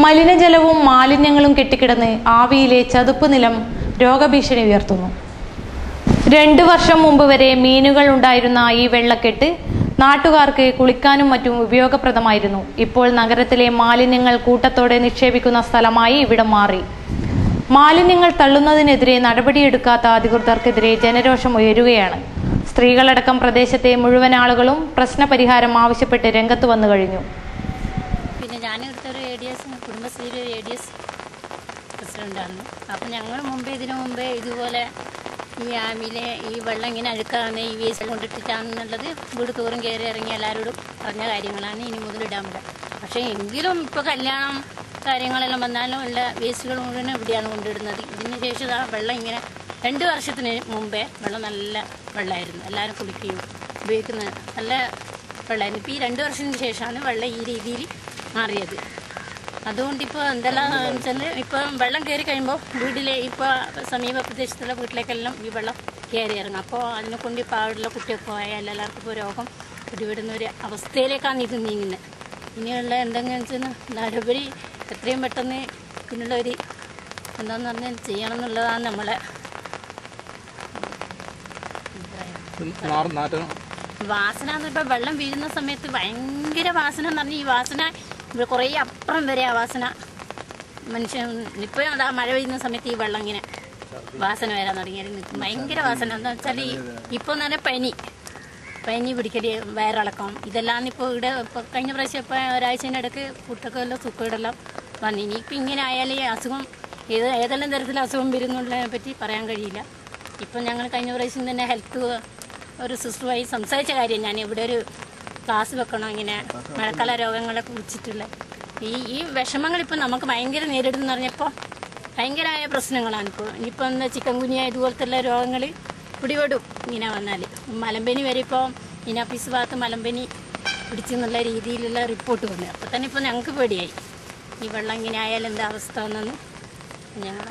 മലിനജലവും മാലിന്യങ്ങളും കെട്ടിക്കിടന്ന് ആവിയിലെ ചതുപ്പ് നിലം രോഗഭീഷണി ഉയർത്തുന്നു. 2 വർഷം മുമ്പ് വരെ മീനുകൾ ഉണ്ടായിരുന്ന ഈ വെള്ളക്കെട്ട് നാട്ടുകാർക്ക് കുളിക്കാനും മറ്റും ഉപയോഗപ്രദമായിരുന്നു. ഇപ്പോൾ നഗരത്തിലെ മാലിന്യങ്ങൾ കൂട്ടത്തോടെ നിക്ഷേപിക്കുന്ന സ്ഥലമായി ഇവിടം മാറി. മാലിന്യങ്ങൾ തള്ളുന്നതിനെതിരെ നടപടിയെടുക്കാത്ത അധികൃതർക്കെതിരെ ജനരോഷം ഉയരുകയാണ്. സ്ത്രീകളടക്കം പ്രദേശത്തെ മുഴുവൻ ആളുകളും പ്രശ്നപരിഹാരം ആവശ്യപ്പെട്ട് രംഗത്ത് വന്നു കഴിഞ്ഞു. പിന്നെ ഞാനിവിടുത്തെ കുടുംബശ്രീ ADS പ്രസിഡന്റാണ്. അപ്പം ഞങ്ങൾ ഇതിനു മുമ്പേ ഇതുപോലെ ഈ ആമിലെ ഈ വെള്ളം ഇങ്ങനെ അഴുക്കാണ് ഈ വേസ്റ്റ് കൊണ്ടിട്ടിട്ടാണെന്നുള്ളത് വീട് തോറും കയറി ഇറങ്ങി എല്ലാവരോടും പറഞ്ഞ കാര്യങ്ങളാണ്. ഇനി മുതൽ ഇടാൻ പറ്റുക. പക്ഷേ എങ്കിലും ഇപ്പോൾ കല്യാണം കാര്യങ്ങളെല്ലാം വന്നാലും ഉള്ള വേസ്റ്റുകൾ മുഴുവൻ ഇവിടെയാണ് കൊണ്ടിടുന്നത്. ഇതിന് ശേഷം ആ വെള്ളം ഇങ്ങനെ 2 വർഷത്തിന് മുമ്പേ വെള്ളം നല്ല വെള്ളമായിരുന്നു. എല്ലാവരും കുളിക്കുകയും ഉപയോഗിക്കുന്ന നല്ല വെള്ളമായിരുന്നു. ഇപ്പോൾ ഈ 2 വർഷത്തിന് ശേഷമാണ് വെള്ളം ഈ രീതിയിൽ മാറിയത്. അതുകൊണ്ടിപ്പോൾ എന്തെല്ലാം വെച്ചാൽ ഇപ്പം വെള്ളം കയറി കഴിയുമ്പോൾ വീട്ടിലെ ഇപ്പോൾ സമീപ പ്രദേശത്തുള്ള വീട്ടിലേക്കെല്ലാം ഈ വെള്ളം കയറി ഇറങ്ങും. അപ്പോൾ അതിനെക്കൊണ്ട് ഇപ്പോൾ അവിടെയുള്ള കുട്ടിയൊക്കെ ആയാലും എല്ലാവർക്കും ഇപ്പോൾ രോഗം പിടിപെടുന്ന ഒരു അവസ്ഥയിലേക്കാണ് ഇത് നീങ്ങുന്നത്. ഇനിയുള്ള എന്തെങ്കിലും വെച്ചാൽ നടപടി എത്രയും പെട്ടെന്ന് ഇതിനുള്ള ഒരു എന്താണെന്ന് പറഞ്ഞാൽ ചെയ്യണം എന്നുള്ളതാണ് നമ്മളെ വാസന. ഇപ്പോൾ വെള്ളം വീഴുന്ന സമയത്ത് ഭയങ്കര വാസന എന്ന് പറഞ്ഞാൽ ഈ വാസന ഇവിടെ കുറേ അപ്പുറം വരെ ആ വാസന മനുഷ്യൻ ഇപ്പോൾ അതാ മഴ പെയ്യുന്ന സമയത്ത് ഈ വെള്ളം ഇങ്ങനെ വാസന വരാൻ തുടങ്ങിയാൽ നിൽക്കും. ഭയങ്കര വാസന എന്താ വെച്ചാൽ ഇപ്പോൾ എന്ന് പറഞ്ഞാൽ പനി പിടിക്കല്, വയറിളക്കം ഇതെല്ലാം ഇപ്പോൾ ഇവിടെ ഇപ്പോൾ കഴിഞ്ഞ പ്രാവശ്യം ഇപ്പോൾ ഒരാഴ്ചൻ്റെ ഇടയ്ക്ക് കുട്ടികൾക്ക് എല്ലാം സുഖമെല്ലാം വന്നു. ഇനിയിപ്പോൾ ഇങ്ങനെ ആയാൽ ഈ അസുഖം ഏതെല്ലാം തരത്തിലുള്ള അസുഖം വരുന്നുള്ളതിനെ പറ്റി പറയാൻ കഴിയില്ല. ഇപ്പം ഞങ്ങൾ കഴിഞ്ഞ പ്രാവശ്യം തന്നെ ഹെൽത്ത് ഒരു സിസ്റ്ററുമായി സംസാരിച്ച കാര്യം ഞാൻ ഇവിടെ ഒരു ക്ലാസ് വെക്കണം ഇങ്ങനെ മഴക്കാല രോഗങ്ങളെ കുറിച്ചിട്ടുള്ള ഈ വിഷമങ്ങൾ ഇപ്പം നമുക്ക് ഭയങ്കര നേരിടുന്നു പറഞ്ഞപ്പോൾ ഭയങ്കരമായ പ്രശ്നങ്ങളാണ്. ഇനിയിപ്പോൾ എന്താ ചിക്കൻ ഗുനിയ ഇതുപോലത്തെ രോഗങ്ങൾ പിടിപെടും ഇങ്ങനെ വന്നാൽ. മലമ്പനി വരെ ഇപ്പോൾ ഇനാപ്പീസ് ഭാഗത്ത് മലമ്പനി പിടിച്ചെന്നുള്ള രീതിയിലുള്ള റിപ്പോർട്ട് വന്നു. അപ്പോൾ തന്നെ ഇപ്പോൾ ഞങ്ങൾക്ക് പേടിയായി ഈ വെള്ളം ഇങ്ങനെ ആയാൽ എന്താ അവസ്ഥ എന്നൊന്നും ഞങ്ങൾ